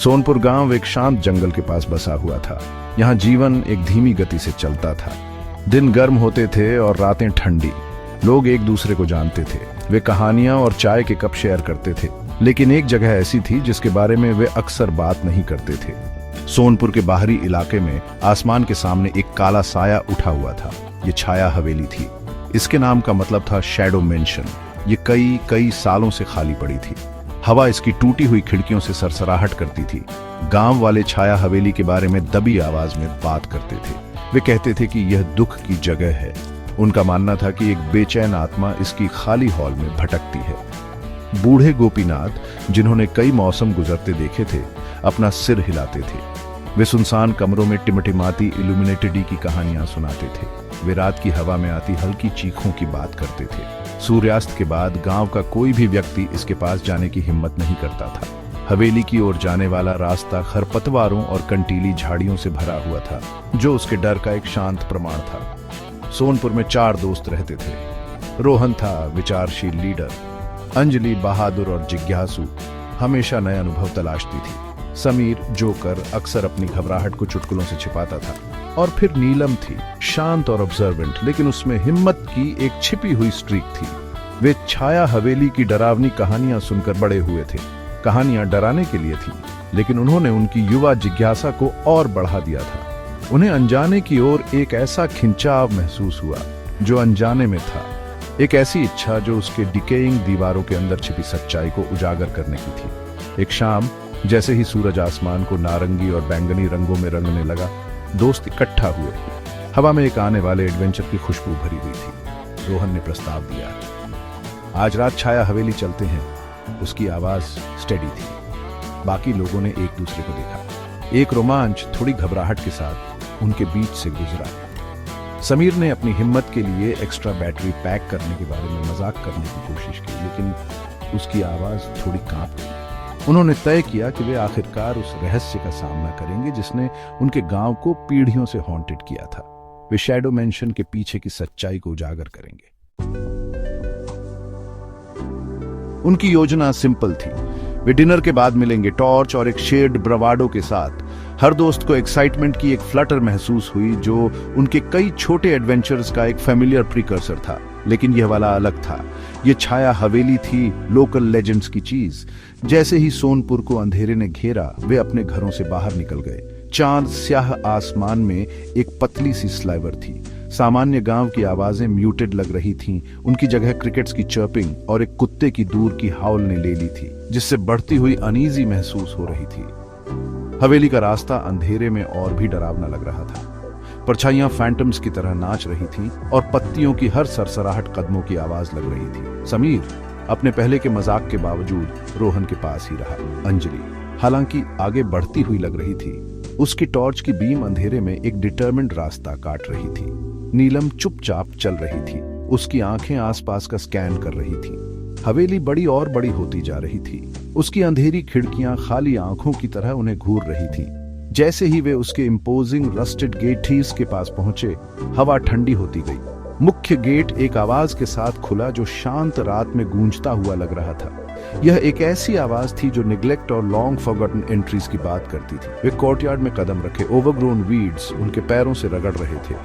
सोनपुर गांव एक शांत जंगल के पास बसा हुआ था। यहाँ जीवन एक धीमी गति से चलता था। दिन गर्म होते थे और रातें ठंडी। लोग एक दूसरे को जानते थे। वे कहानियां और चाय के कप शेयर करते थे। लेकिन एक जगह ऐसी थी जिसके बारे में वे अक्सर बात नहीं करते थे। सोनपुर के बाहरी इलाके में आसमान के सामने एक काला साया उठा हुआ था। ये छाया हवेली थी। इसके नाम का मतलब था शैडो मेंशन। ये कई सालों से खाली पड़ी थी। हवा इसकी टूटी हुई खिड़कियों से सरसराहट करती थी। गांव वाले छाया हवेली के बारे में दबी आवाज में बात करते थे। वे कहते थे कि यह दुख की जगह है। उनका मानना था कि एक बेचैन आत्मा इसकी खाली हॉल में भटकती है। बूढ़े गोपीनाथ, जिन्होंने कई मौसम गुजरते देखे थे, अपना सिर हिलाते थे। वे सुनसान कमरों में टिमटिमाती इल्यूमिनेटेडी की कहानियां सुनाते थे। वे रात की हवा में आती हल्की चीखों की बात करते थे। सूर्यास्त के बाद गांव का कोई भी व्यक्ति इसके पास जाने की हिम्मत नहीं करता था। हवेली की ओर जाने वाला रास्ता खरपतवारों और कंटीली झाड़ियों से भरा हुआ था, जो उसके डर का एक शांत प्रमाण था। सोनपुर में 4 दोस्त रहते थे। रोहन था विचारशील लीडर। अंजलि बहादुर और जिज्ञासु, हमेशा नए अनुभव तलाशती थी। समीर जोकर, अक्सर अपनी घबराहट को चुटकुलों से छिपाता था। और फिर नीलम थी, शांत और ऑब्जर्वेंट, लेकिन उसमें हिम्मत की एक छिपी हुई स्ट्रीक थी। वे छाया हवेली की डरावनी कहानियां सुनकर बड़े हुए थे। कहानियां डराने के लिए थी, लेकिन उन्होंने उनकी युवा जिज्ञासा को और बढ़ा दिया था। उन्हें अनजाने की ओर एक ऐसा खिंचाव महसूस हुआ जो अनजाने में था, एक ऐसी इच्छा जो उसके डिकेइंग दीवारों के अंदर छिपी सच्चाई को उजागर करने की थी। एक शाम, जैसे ही सूरज आसमान को नारंगी और बैंगनी रंगों में रंगने लगा, दोस्त इकट्ठा हुए। हवा में एक आने वाले एडवेंचर की खुशबू भरी हुई थी। रोहन ने प्रस्ताव दिया, आज रात छाया हवेली चलते हैं। उसकी आवाज स्टेडी थी। बाकी लोगों ने एक दूसरे को देखा। एक रोमांच थोड़ी घबराहट के साथ उनके बीच से गुजरा। समीर ने अपनी हिम्मत के लिए एक्स्ट्रा बैटरी पैक करने के बारे में मजाक करने की कोशिश की, लेकिन उसकी आवाज थोड़ी कांप गई। उन्होंने तय किया कि वे आखिरकार उस रहस्य का सामना करेंगे जिसने उनके गांव को पीढ़ियों से हॉन्टेड किया था। वे शैडो मेंशन के पीछे की सच्चाई को उजागर करेंगे। उनकी योजना सिंपल थी। वे डिनर के बाद मिलेंगे, टॉर्च और एक शेयर्ड ब्रवाडो के साथ। हर दोस्त को एक्साइटमेंट की एक फ्लटर महसूस हुई, जो उनके कई छोटे एडवेंचर्स का एक फैमिलियर प्रीकर्सर था। लेकिन यह वाला अलग था। यह छाया हवेली थी लोकल लेजेंड्स की चीज। जैसे ही सोनपुर को अंधेरे ने घेरा, वे अपने घरों से बाहर निकल गए। चांद स्याह आसमान में एक पतली सी स्लाइवर थी। सामान्य गांव की आवाजें म्यूटेड लग रही थीं। उनकी जगह क्रिकेट्स की चर्पिंग और एक कुत्ते की दूर की हाउल ने ले ली थी, जिससे बढ़ती हुई अनईजी महसूस हो रही थी। हवेली का रास्ता अंधेरे में और भी डरावना लग रहा था। परछाइयां फैंटम्स की तरह नाच रही थीं और पत्तियों की हर सरसराहट कदमों की आवाज लग रही थी। समीर अपने पहले के मजाक के बावजूद रोहन के पास ही रहा। अंजलि, हालांकि आगे बढ़ती हुई लग रही थी, उसकी टॉर्च की बीम अंधेरे में एक डिटरमिन्ड रास्ता काट रही थी। नीलम चुपचाप चल रही थी। उसकी आंखें आसपास का स्कैन कर रही थी। हवेली बड़ी और बड़ी होती जा रही थी। उसकी अंधेरी खिड़कियां खाली आंखों की तरह उन्हें घूर रही थी। जैसे ही वे उसके इम्पोजिंग रस्टेड गेट के पास पहुंचे, हवा ठंडी होती गई। मुख्य गेट एक आवाज के साथ खुला जो शांत रात में गूंजता हुआ लग रहा था। यह एक ऐसी आवाज थी जो निग्लेक्ट और लॉन्ग फॉरगॉटन एंट्रीज की बात करती थी। वे कोर्टयार्ड में कदम रखे। ओवरग्रोन वीड्स उनके पैरों से रगड़ रहे थे।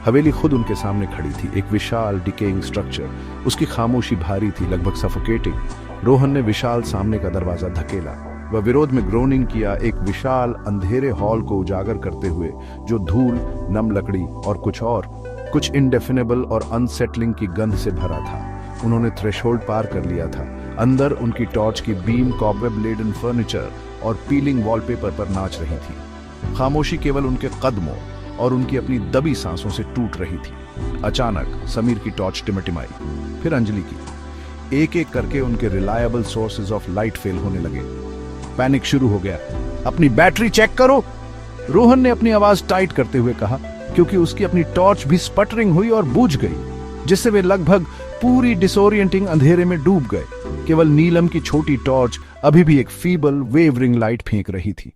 हवेली खुद उनके सामने खड़ी थी, एक विशाल डिकेइंग स्ट्रक्चर। उसकी खामोशी भारी थी, लगभग सफोकेटिंग। रोहन ने विशाल सामने का दरवाजा धकेला। वह विरोध में ग्रोनिंग किया, एक विशाल अंधेरे हॉल को उजागर करते हुए, जो धूल, नम लकड़ी और कुछ इंडेफिनेबल और अनसेटलिंग की गंध से भरा था। उन्होंने थ्रेशोल्ड पार कर लिया था। अंदर उनकी टॉर्च की बीम कॉबवेब लेडन फर्नीचर और पीलिंग वॉलपेपर पर नाच रही थी। खामोशी केवल उनके कदमों और उनकी अपनी दबी सांसों से टूट रही थी। अचानक समीर की टॉर्च टिमटिमाई, फिर अंजलि की। एक एक करके उनके reliable sources of light fail होने लगे। पैनिक शुरू हो गया। अपनी बैटरी चेक करो, रोहन ने अपनी आवाज टाइट करते हुए कहा, क्योंकि उसकी अपनी टॉर्च भी स्पटरिंग हुई और बुझ गई, जिससे वे लगभग पूरी डिसोरिएंटिंग अंधेरे में डूब गए। केवल नीलम की छोटी टॉर्च अभी भी एक फीबल वेवरिंग लाइट फेंक रही थी।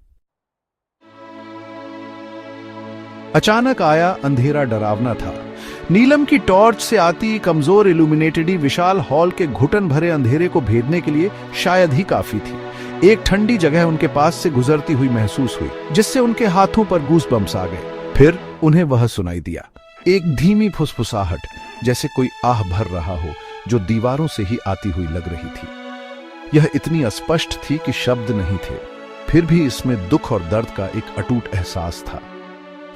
अचानक आया अंधेरा डरावना था। नीलम की टॉर्च से आती कमजोर इल्यूमिनेटेडी विशाल हॉल के घुटन भरे अंधेरे को भेदने के लिए शायद ही काफी थी। एक ठंडी जगह उनके पास से गुजरती हुई महसूस हुई, जिससे उनके हाथों पर गूस बम्स आ गए। फिर उन्हें वह सुनाई दिया, एक धीमी फुसफुसाहट, जैसे कोई आह भर रहा हो, जो दीवारों से ही आती हुई लग रही थी। यह इतनी अस्पष्ट थी कि शब्द नहीं थे, फिर भी इसमें दुख और दर्द का एक अटूट एहसास था।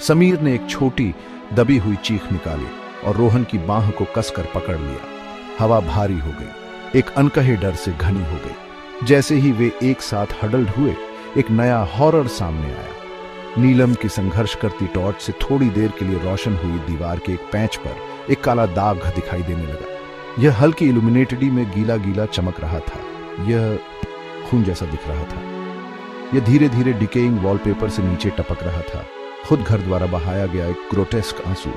समीर ने एक छोटी दबी हुई चीख निकाली और रोहन की बांह को कसकर पकड़ लिया। हवा भारी हो गई, एक अनकहे डर से घनी हो गई। जैसे ही वे एक साथ हडल्ड हुए, एक नया हॉरर सामने आया। नीलम की संघर्ष करती टॉर्च से थोड़ी देर के लिए रोशन हुई दीवार के एक पैच पर एक काला दाग दिखाई देने लगा। यह हल्की इल्यूमिनेटेडी में गीला गीला चमक रहा था। यह खून जैसा दिख रहा था। यह धीरे धीरे डिकेइंग वॉलपेपर से नीचे टपक रहा था, खुद घर द्वारा बहाया गया एक ग्रोटेस्क आंसू।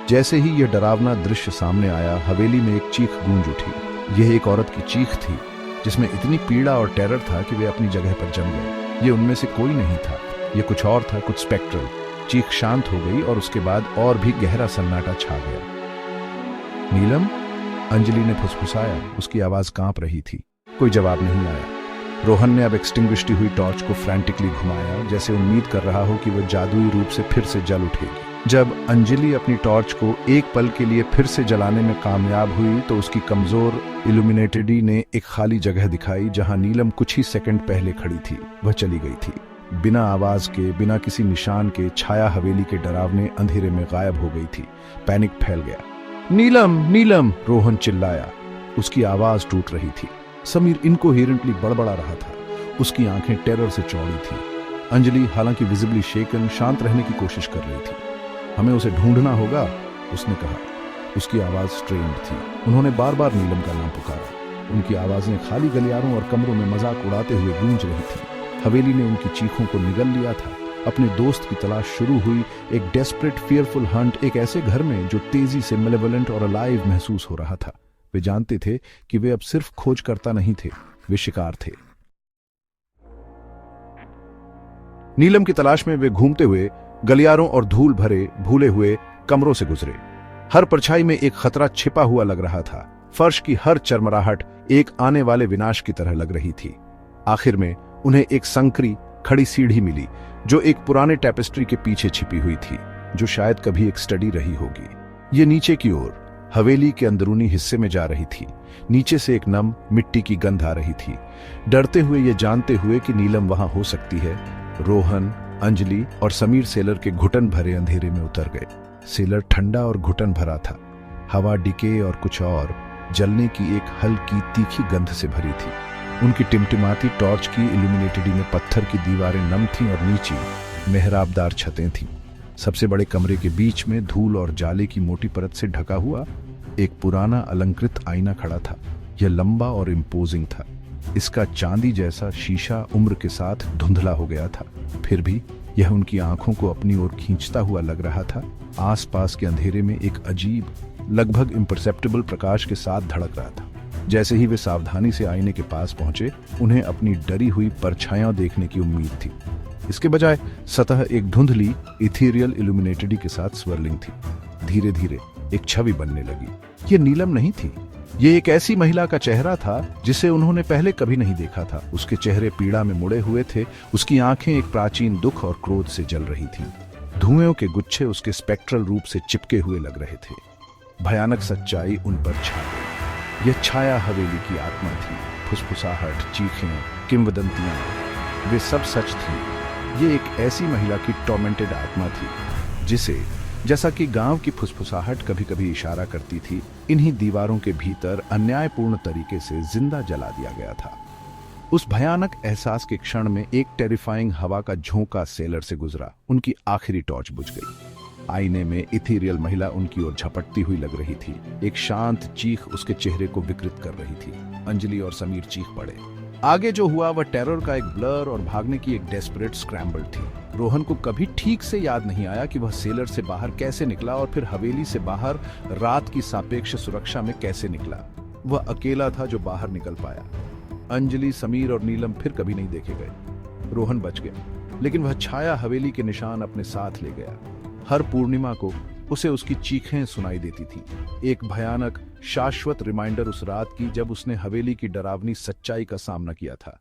जैसे ही यह डरावना दृश्य सामने आया, हवेली में एक चीख गूंज उठी। यह एक औरत की चीख थी, जिसमें इतनी पीड़ा और टेरर था कि वे अपनी जगह पर जम गए। ये उनमें से कोई नहीं था, यह कुछ और था, कुछ स्पेक्ट्रल। चीख शांत हो गई और उसके बाद और भी गहरा सन्नाटा छा गया। नीलम, अंजलि ने फुसफुसाया। उसकी आवाज कांप रही थी। कोई जवाब नहीं आया। रोहन ने अब एक्सटिंग्विश्ड हुई टॉर्च को फ्रैंटिकली घुमाया, जैसे उम्मीद कर रहा हो कि वह जादुई रूप से फिर से जल उठेगी। जब अंजलि अपनी टॉर्च को एक पल के लिए फिर से जलाने में कामयाब हुई, तो उसकी कमजोर इल्यूमिनेटेडी ने एक खाली जगह दिखाई, जहां नीलम कुछ ही सेकंड पहले खड़ी थी। वह चली गई थी, बिना आवाज के, बिना किसी निशान के। छाया हवेली के डरावने अंधेरे में गायब हो गई थी। पैनिक फैल गया। नीलम, नीलम, रोहन चिल्लाया। उसकी आवाज टूट रही थी। समीर इनकोहेरेंटली बड़बड़ा रहा था। उसकी आंखें टेरर से चौड़ी थी। अंजलि, हालांकि विजिबली शेकन, शांत रहने की कोशिश कर रही थी। हमें उसे ढूंढना होगा, उसने कहा। उसकी आवाज स्ट्रेन्ड थी। उन्होंने बार बार नीलम का नाम पुकारा। उनकी आवाजें खाली गलियारों और कमरों में मजाक उड़ाते हुए गूंज रही थी। हवेली ने उनकी चीखों को निगल लिया था। अपने दोस्त की तलाश शुरू हुई, एक डेस्परेट फियरफुल हंट, एक ऐसे घर में जो तेजी से मेलेवोलेंट और अलाइव महसूस हो रहा था। वे जानते थे कि वे अब सिर्फ खोजकर्ता नहीं थे, वे शिकार थे। नीलम की तलाश में वे घूमते हुए गलियारों और धूल भरे भूले हुए कमरों से गुजरे। हर परछाई में एक खतरा छिपा हुआ लग रहा था। फर्श की हर चरमराहट एक आने वाले विनाश की तरह लग रही थी। आखिर में उन्हें एक संकरी खड़ी सीढ़ी मिली, जो एक पुराने टैपेस्ट्री के पीछे छिपी हुई थी, जो शायद कभी एक स्टडी रही होगी। ये नीचे की ओर हवेली के अंदरूनी हिस्से में जा रही थी। नीचे से एक नम मिट्टी की गंध आ रही थी। डरते हुए, ये जानते हुए कि नीलम वहां हो सकती है, रोहन, अंजलि और समीर सेलर के घुटन भरे अंधेरे में उतर गए। सेलर ठंडा और घुटन भरा था। हवा डिके और कुछ और जलने की एक हल्की तीखी गंध से भरी थी। उनकी टिमटिमाती टॉर्च की इल्यूमिनेटेडी में पत्थर की दीवारें नम थीं और नीची मेहराबदार छतें थीं। सबसे बड़े कमरे के बीच में धूल और जाले की मोटी परत से ढका हुआ एक पुराना अलंकृत आईना खड़ा था। यह लंबा और इम्पोजिंग था। इसका चांदी जैसा शीशा उम्र के साथ धुंधला हो गया था, फिर भी यह उनकी आंखों को अपनी ओर खींचता हुआ लग रहा था। आसपास के अंधेरे में एक अजीब, लगभग इम्परसेप्टिबल प्रकाश के साथ धड़क रहा था। जैसे ही वे सावधानी से आईने के पास पहुंचे, उन्हें अपनी डरी हुई परछाइयां देखने की उम्मीद थी। इसके बजाय सतह एक धुंधली इथेरियल इल्यूमिनेटेडी के साथ स्वर्लिंग थी। धीरे धीरे एक छवि बनने लगी। ये नीलम नहीं थी। ये एक ऐसी महिला का चेहरा था जिसे उन्होंने पहले कभी नहीं देखा था। उसके चेहरे पीड़ा में मुड़े हुए थे। उसकी आंखें एक प्राचीन दुख और क्रोध से जल रही थीं। धुएं के गुच्छे उसके स्पेक्ट्रल रूप से चिपके हुए लग रहे थे। भयानक सच्चाई उन पर छा गई। यह छाया हवेली की आत्मा थी। फुसफुसाहट, चीखें, किंवदंतियां, वे सब सच थी। ये एक ऐसी महिला की टॉर्मेंटेड आत्मा थी, जिसे, जैसा कि गांव की फुसफुसाहट कभी कभी इशारा करती थी, इन्हीं दीवारों के भीतर अन्यायपूर्ण तरीके से जिंदा जला दिया गया था। उस भयानक एहसास के क्षण में एक टेरिफाइंग हवा का झोंका सेलर से गुजरा। उनकी आखिरी टॉर्च बुझ गई। आईने में इथेरियल महिला उनकी ओर झपटती हुई लग रही थी। एक शांत चीख उसके चेहरे को विकृत कर रही थी। अंजलि और समीर चीख पड़े। आगे जो हुआ वह टेरर का एक ब्लर और भागने की एक डेस्परेट स्क्रैम्बल थी। रोहन को कभी ठीक से याद नहीं आया कि वह सेलर से बाहर कैसे निकला और फिर हवेली से बाहर रात की सापेक्ष सुरक्षा में कैसे निकला। वह अकेला था जो बाहर निकल पाया। अंजलि, समीर और नीलम फिर कभी नहीं देखे गए। रोहन बच गया, लेकिन वह छाया हवेली के निशान अपने साथ ले गया। हर पूर्णिमा को उसे उसकी चीखें सुनाई देती थीं। एक भयानक, शाश्वत रिमाइंडर उस रात की जब उसने हवेली की डरावनी सच्चाई का सामना किया था।